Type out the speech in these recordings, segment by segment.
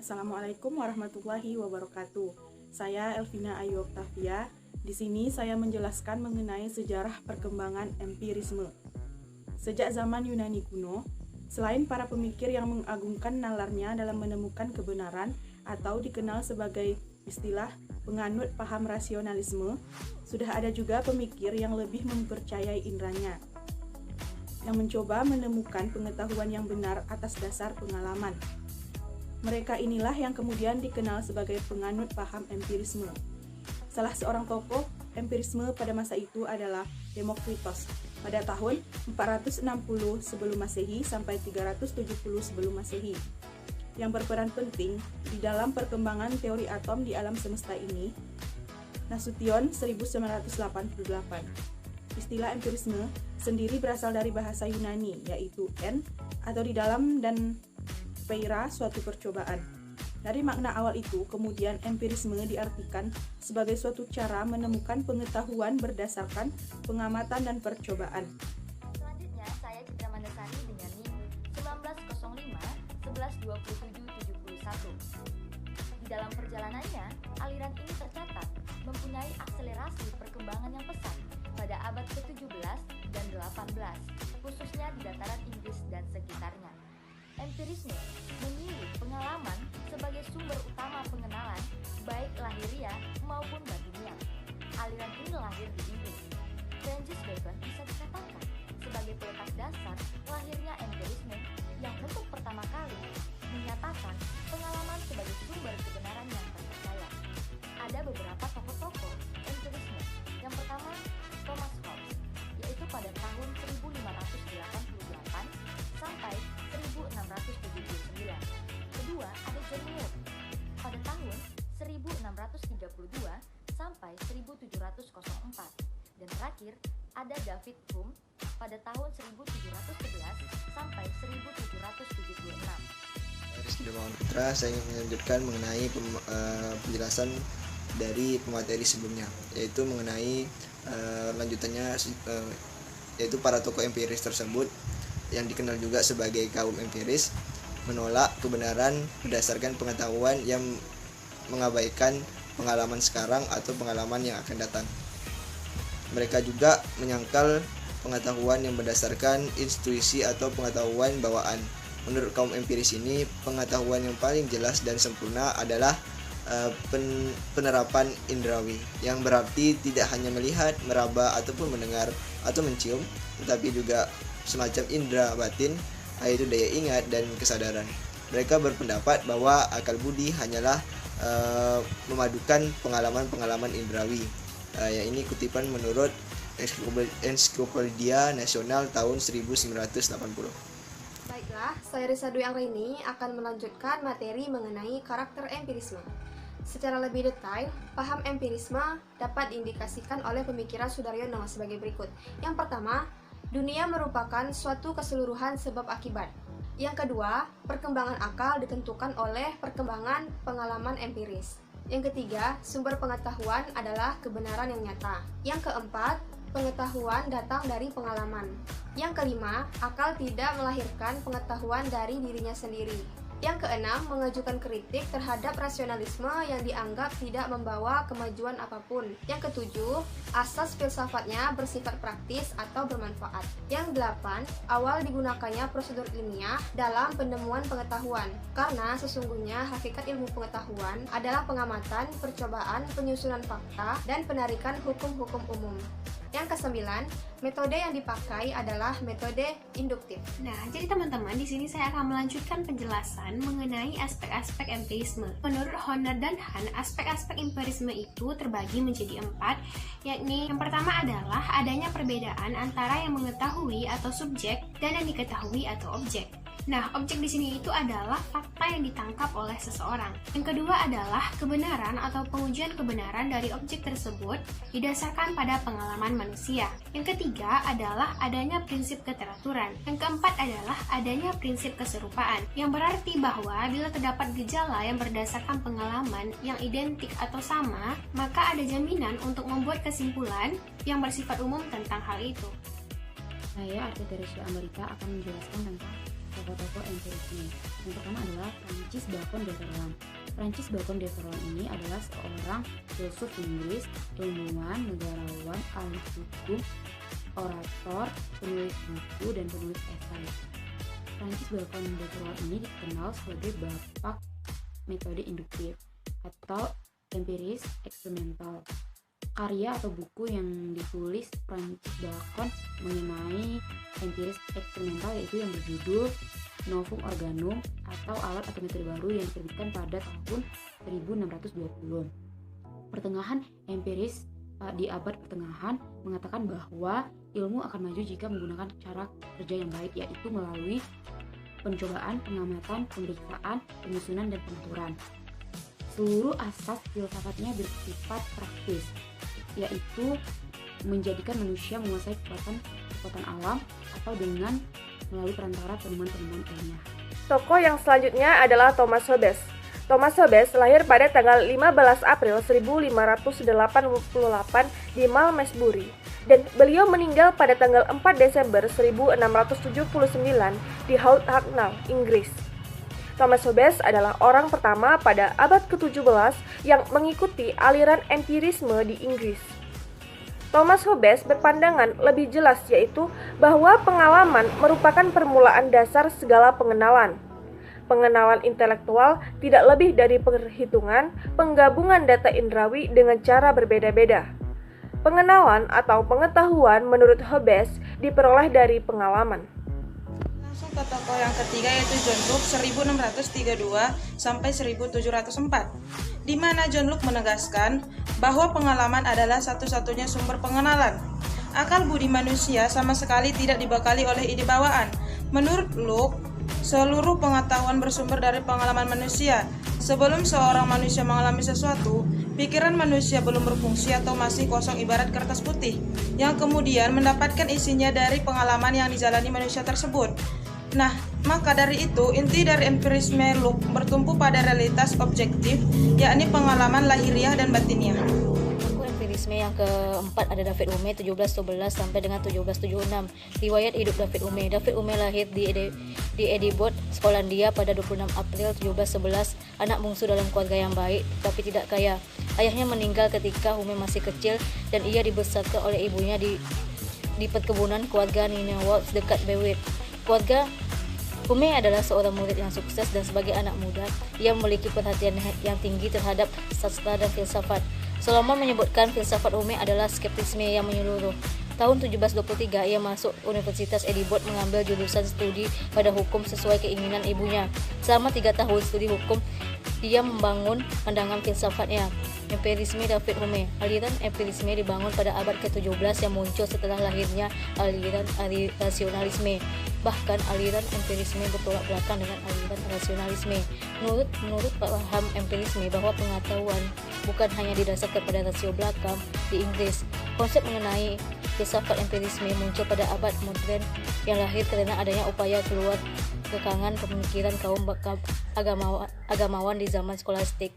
Assalamualaikum warahmatullahi wabarakatuh. Saya Elvina Ayu Oktavia. Di sini saya menjelaskan mengenai sejarah perkembangan empirisme. Sejak zaman Yunani kuno, selain para pemikir yang mengagungkan nalarnya dalam menemukan kebenaran atau dikenal sebagai istilah penganut paham rasionalisme, sudah ada juga pemikir yang lebih mempercayai indranya, yang mencoba menemukan pengetahuan yang benar atas dasar pengalaman. Mereka inilah yang kemudian dikenal sebagai penganut paham empirisme. Salah seorang tokoh empirisme pada masa itu adalah Demokritos pada tahun 460 sebelum Masehi sampai 370 sebelum Masehi, yang berperan penting di dalam perkembangan teori atom di alam semesta ini. Nasution 1988. Istilah empirisme sendiri berasal dari bahasa Yunani, yaitu en atau di dalam dan peira, suatu percobaan. Dari makna awal itu, kemudian empirisme diartikan sebagai suatu cara menemukan pengetahuan berdasarkan pengamatan dan percobaan. Selanjutnya, saya Citra Mandasari dengan NIM 1905 1127 71. Di dalam perjalanannya, aliran ini tercatat mempunyai akselerasi perkembangan yang pesat pada abad ke-17 dan 18, khususnya di dataran Inggris dan sekitarnya. Empirisme memilih pengalaman sebagai sumber utama pengenalan, baik lahiriah maupun batiniah. Aliran ini lahir di Inggris. Francis Bacon bisa dikatakan sebagai peletak dasar lahirnya empirisme yang untuk pertama kali menyatakan pengalaman sebagai sumber kebenaran yang terpercaya. Ada beberapa tokoh-tokoh empirisme. Yang pertama, Thomas Hobbes, yaitu pada tahun 1588 sampai 1679. Kedua, ada John Moore pada tahun 1632 sampai 1704. Dan terakhir, ada David Hume pada tahun 1711 sampai 1776. Rizky Darmawan Putra, saya ingin melanjutkan mengenai penjelasan dari pemateri sebelumnya, yaitu mengenai lanjutannya, yaitu para tokoh empiris tersebut yang dikenal juga sebagai kaum empiris menolak kebenaran berdasarkan pengetahuan yang mengabaikan pengalaman sekarang atau pengalaman yang akan datang. Mereka juga menyangkal pengetahuan yang berdasarkan intuisi atau pengetahuan bawaan. Menurut kaum empiris ini, pengetahuan yang paling jelas dan sempurna adalah penerapan indrawi, yang berarti tidak hanya melihat, meraba, ataupun mendengar atau mencium, tetapi juga semacam indera batin, yaitu daya ingat dan kesadaran. Mereka berpendapat bahwa akal budi hanyalah memadukan pengalaman-pengalaman indrawi. Yang ini kutipan menurut Ensiklopedia Nasional tahun 1980. Baiklah, saya Risa Dwi Anggraini akan melanjutkan materi mengenai karakter empirisme. Secara lebih detail, paham empirisme dapat diindikasikan oleh pemikiran Sudaryono sebagai berikut. Yang pertama, dunia merupakan suatu keseluruhan sebab akibat. Yang kedua, perkembangan akal ditentukan oleh perkembangan pengalaman empiris. Yang ketiga, sumber pengetahuan adalah kebenaran yang nyata. Yang keempat, pengetahuan datang dari pengalaman. Yang kelima, akal tidak melahirkan pengetahuan dari dirinya sendiri. Yang keenam, mengajukan kritik terhadap rasionalisme yang dianggap tidak membawa kemajuan apapun. Yang ketujuh, asas filsafatnya bersifat praktis atau bermanfaat. Yang delapan, awal digunakannya prosedur ilmiah dalam penemuan pengetahuan, karena sesungguhnya hakikat ilmu pengetahuan adalah pengamatan, percobaan, penyusunan fakta, dan penarikan hukum-hukum umum. Yang kesembilan, metode yang dipakai adalah metode induktif. Nah, jadi teman-teman, di sini saya akan melanjutkan penjelasan mengenai aspek-aspek empirisme. Menurut Horner dan Han, aspek-aspek empirisme itu terbagi menjadi 4, yakni yang pertama adalah adanya perbedaan antara yang mengetahui atau subjek dan yang diketahui atau objek. Nah, objek di sini itu adalah fakta yang ditangkap oleh seseorang. Yang kedua adalah kebenaran atau pengujian kebenaran dari objek tersebut didasarkan pada pengalaman manusia. Yang ketiga adalah adanya prinsip keteraturan. Yang keempat adalah adanya prinsip keserupaan, yang berarti bahwa bila terdapat gejala yang berdasarkan pengalaman yang identik atau sama, maka ada jaminan untuk membuat kesimpulan yang bersifat umum tentang hal itu. Saya Arti Teresia Amerika akan menjelaskan tentang tokoh-tokoh empirisme. Yang pertama adalah Francis Bacon de Terlon. Francis Bacon de Terlon ini adalah seorang filsuf Inggris, ilmuwan, negarawan, ahli hukum, orator, penulis buku, dan penulis esai. Francis Bacon de Terlon ini dikenal sebagai bapak metode induktif atau empiris eksperimental. Karya atau buku yang ditulis Francis Bacon mengenai empiris eksperimental yaitu yang berjudul Novum Organum atau alat atau metode baru yang diterbitkan pada tahun 1620. Pertengahan empiris di abad pertengahan mengatakan bahwa ilmu akan maju jika menggunakan cara kerja yang baik, yaitu melalui pencobaan, pengamatan, pemeriksaan, penyusunan, dan pengaturan. Seluruh asas filsafatnya bersifat praktis, yaitu menjadikan manusia menguasai kekuatan alam atau dengan melalui perantara penemuan-penemuan ilmiah. Tokoh yang selanjutnya adalah Thomas Hobbes. Thomas Hobbes lahir pada tanggal 15 April 1588 di Malmesbury dan beliau meninggal pada tanggal 4 Desember 1679 di Holt Hucknall, Inggris. Thomas Hobbes adalah orang pertama pada abad ke-17 yang mengikuti aliran empirisme di Inggris. Thomas Hobbes berpandangan lebih jelas, yaitu bahwa pengalaman merupakan permulaan dasar segala pengenalan. Pengenalan intelektual tidak lebih dari perhitungan, penggabungan data indrawi dengan cara berbeda-beda. Pengenalan atau pengetahuan menurut Hobbes diperoleh dari pengalaman. Langsung ke tokoh yang ketiga yaitu John Locke 1632 sampai 1704, di mana John Locke menegaskan bahwa pengalaman adalah satu-satunya sumber pengenalan. Akal budi manusia sama sekali tidak dibekali oleh ide bawaan. Menurut Locke, seluruh pengetahuan bersumber dari pengalaman manusia. Sebelum seorang manusia mengalami sesuatu, pikiran manusia belum berfungsi atau masih kosong ibarat kertas putih, yang kemudian mendapatkan isinya dari pengalaman yang dijalani manusia tersebut. Nah, maka dari itu, inti dari empirisme Locke bertumpu pada realitas objektif, yakni pengalaman lahiriah dan batiniah. Empirisme yang keempat ada David Hume 1711 sampai dengan 1776. Riwayat hidup David Hume. David Hume lahir di Edinburgh, Skotlandia pada 26 April 1711, anak bungsu dalam keluarga yang baik tapi tidak kaya. Ayahnya meninggal ketika Hume masih kecil dan ia dibesarkan oleh ibunya di perkebunan keluarga Nineveh dekat Berwick. Keluarga Hume adalah seorang murid yang sukses dan sebagai anak muda, ia memiliki perhatian yang tinggi terhadap sastra dan filsafat. Solomon menyebutkan filsafat Hume adalah skeptisme yang menyeluruh. Tahun 1723 ia masuk Universitas Edinburgh mengambil jurusan studi pada hukum sesuai keinginan ibunya. Selama 3 tahun studi hukum, dia membangun pandangan filsafatnya. Empirisme David Hume. Aliran empirisme dibangun pada abad ke-17 yang muncul setelah lahirnya aliran rasionalisme. Bahkan aliran empirisme bertolak belakang dengan aliran rasionalisme. Menurut paham empirisme bahwa pengetahuan bukan hanya didasarkan pada rasio belakang di Inggris. Konsep mengenai filsafat empirisme muncul pada abad modern yang lahir karena adanya upaya keluar kekangan pemikiran kaum agamawan di zaman skolastik.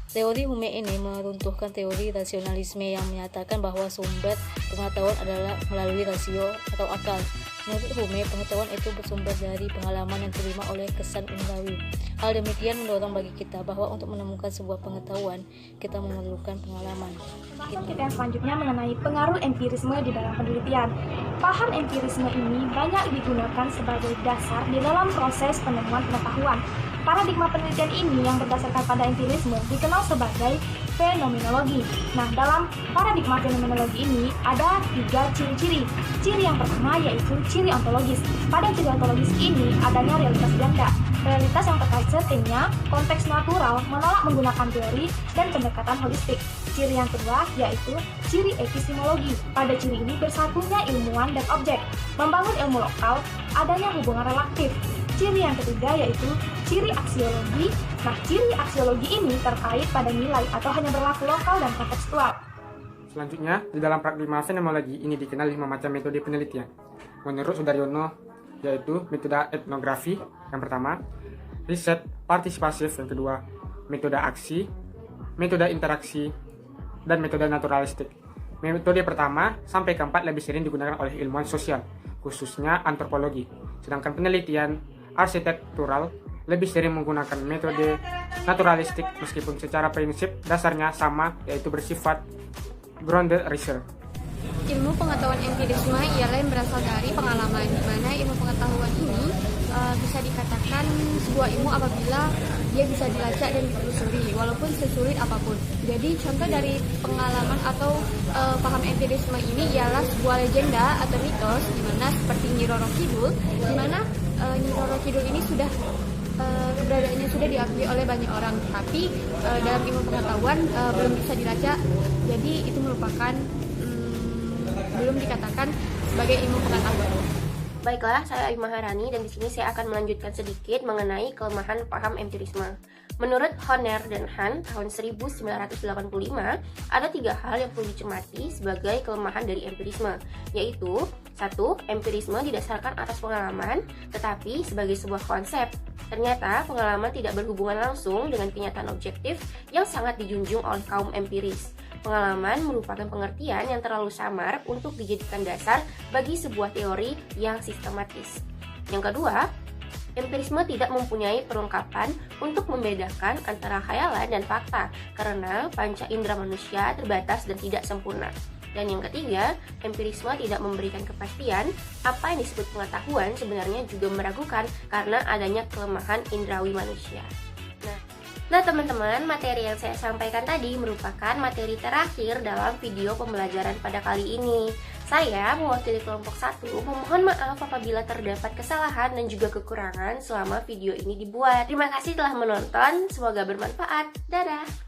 Teori Hume ini meruntuhkan teori rasionalisme yang menyatakan bahwa sumber pengetahuan adalah melalui rasio atau akal. Menurut Hume, pengetahuan itu bersumber dari pengalaman yang diterima oleh kesan indrawi. Hal demikian mendorong bagi kita bahwa untuk menemukan sebuah pengetahuan, kita memerlukan pengalaman. Langsung kita yang selanjutnya mengenai pengaruh empirisme di dalam penelitian. Paham empirisme ini banyak digunakan sebagai dasar di dalam proses penemuan pengetahuan. Paradigma penelitian ini yang berdasarkan pada empirisme dikenal sebagai fenomenologi. Nah, dalam paradigma fenomenologi ini ada 3 ciri-ciri. Ciri yang pertama yaitu ciri ontologis. Pada ciri ontologis ini adanya realitas ganda. Realitas yang terkait settingnya, konteks natural, menolak menggunakan teori, dan pendekatan holistik. Ciri yang kedua yaitu ciri epistemologi. Pada ciri ini bersatunya ilmuwan dan objek. Membangun ilmu lokal, adanya hubungan relatif. Ciri yang ketiga yaitu ciri aksiologi. Nah, ciri aksiologi ini terkait pada nilai atau hanya berlaku lokal dan kontekstual. Selanjutnya, di dalam paradigma fenomenologi ini dikenal 5 macam metode penelitian. Menurut Sudaryono, yaitu metode etnografi yang pertama, riset partisipasif yang kedua, metode aksi, metode interaksi, dan metode naturalistik. Metode pertama sampai keempat lebih sering digunakan oleh ilmuwan sosial, khususnya antropologi. Sedangkan penelitian arsitektural lebih sering menggunakan metode naturalistik meskipun secara prinsip dasarnya sama, yaitu bersifat grounded research. Ilmu pengetahuan empirisme ialah yang berasal dari pengalaman, di mana ilmu pengetahuan ini bisa dikatakan sebuah ilmu apabila dia bisa dilacak dan ditelusuri, walaupun sesulit apapun. Jadi contoh dari pengalaman atau paham empirisme ini ialah sebuah legenda atau mitos, di mana seperti Nyi Roro Kidul, di mana Nyi Roro Kidul ini sudah keberadaannya sudah diakui oleh banyak orang, tapi dalam ilmu pengetahuan belum bisa dilacak. Jadi itu merupakan belum dikatakan sebagai ilmu pengetahuan. Baiklah, saya Ayu Maharani dan di sini saya akan melanjutkan sedikit mengenai kelemahan paham empirisme. Menurut Horner dan Hahn tahun 1985, ada 3 hal yang perlu dicermati sebagai kelemahan dari empirisme, yaitu 1. Empirisme didasarkan atas pengalaman, tetapi sebagai sebuah konsep. Ternyata pengalaman tidak berhubungan langsung dengan kenyataan objektif yang sangat dijunjung oleh kaum empiris. Pengalaman merupakan pengertian yang terlalu samar untuk dijadikan dasar bagi sebuah teori yang sistematis. Yang kedua, empirisme tidak mempunyai perlengkapan untuk membedakan antara khayalan dan fakta karena panca indera manusia terbatas dan tidak sempurna. Dan yang ketiga, empirisme tidak memberikan kepastian apa yang disebut pengetahuan sebenarnya juga meragukan karena adanya kelemahan indrawi manusia. Nah teman-teman, materi yang saya sampaikan tadi merupakan materi terakhir dalam video pembelajaran pada kali ini. Saya mewakili kelompok 1 memohon maaf apabila terdapat kesalahan dan juga kekurangan selama video ini dibuat. Terima kasih telah menonton, semoga bermanfaat. Dadah!